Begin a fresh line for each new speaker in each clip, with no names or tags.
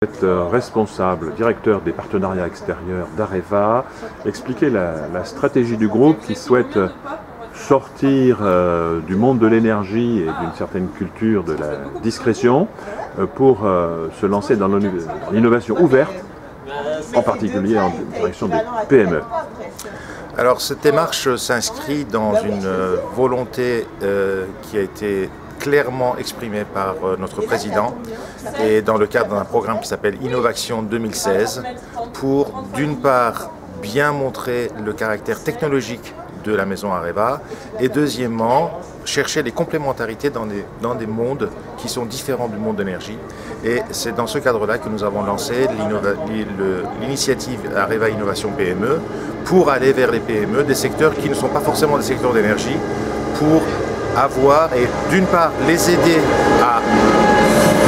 Vous êtes responsable, directeur des partenariats extérieurs d'Areva. Expliquez la stratégie du groupe qui souhaite sortir du monde de l'énergie et d'une certaine culture de la discrétion pour se lancer dans l'innovation ouverte, en particulier en direction des PME.
Alors cette démarche s'inscrit dans une volonté qui a été clairement exprimée par notre président et dans le cadre d'un programme qui s'appelle Innovation 2016 pour d'une part bien montrer le caractère technologique de la maison Areva et deuxièmement chercher les complémentarités dans des mondes qui sont différents du monde d'énergie. Et c'est dans ce cadre-là que nous avons lancé l'initiative Areva Innovation PME pour aller vers les PME, des secteurs qui ne sont pas forcément des secteurs d'énergie, pour avoir et d'une part les aider à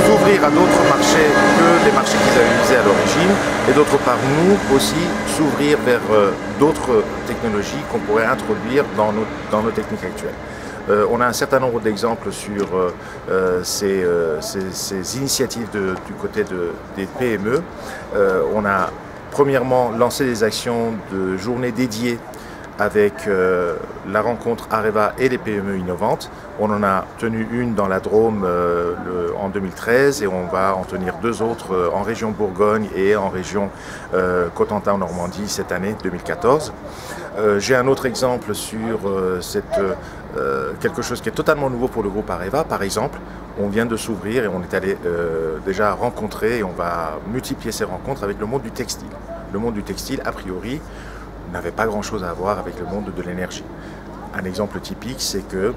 s'ouvrir à d'autres marchés que les marchés qu'ils avaient visés à l'origine et d'autre part nous aussi s'ouvrir vers d'autres technologies qu'on pourrait introduire dans nos techniques actuelles. On a un certain nombre d'exemples sur ces initiatives du côté des PME. On a premièrement lancé des actions de journées dédiées avec la rencontre Areva et les PME innovantes. On en a tenu une dans la Drôme en 2013 et on va en tenir deux autres en région Bourgogne et en région Cotentin en Normandie cette année 2014. J'ai un autre exemple sur quelque chose qui est totalement nouveau pour le groupe Areva. Par exemple, on vient de s'ouvrir et on est allé déjà rencontrer et on va multiplier ces rencontres avec le monde du textile. Le monde du textile, a priori, n'avait pas grand-chose à voir avec le monde de l'énergie. Un exemple typique, c'est que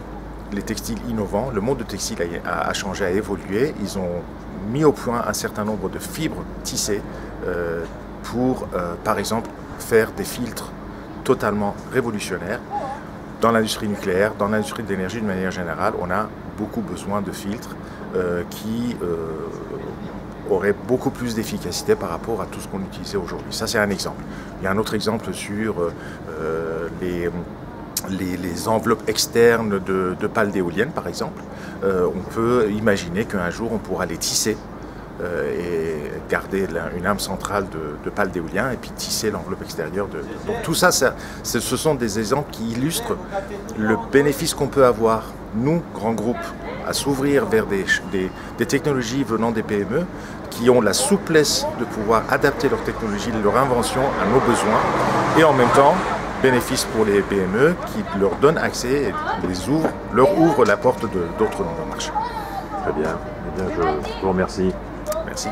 les textiles innovants, le monde du textile a changé, a évolué. Ils ont mis au point un certain nombre de fibres tissées pour, par exemple, faire des filtres totalement révolutionnaires. Dans l'industrie nucléaire, dans l'industrie de l'énergie de manière générale, on a beaucoup besoin de filtres qui aurait beaucoup plus d'efficacité par rapport à tout ce qu'on utilisait aujourd'hui. Ça, c'est un exemple. Il y a un autre exemple sur les enveloppes externes de pales d'éoliennes, par exemple. On peut imaginer qu'un jour, on pourra les tisser et garder une âme centrale de pales d'éolien et puis tisser l'enveloppe extérieure. Donc tout ça, ce sont des exemples qui illustrent le bénéfice qu'on peut avoir, nous, grands groupes, à s'ouvrir vers des technologies venant des PME qui ont la souplesse de pouvoir adapter leur technologie, leur invention à nos besoins et en même temps, bénéfice pour les PME qui leur donnent accès et leur ouvrent la porte d'autres marchés.
Très bien. Eh bien, je vous remercie.
Merci.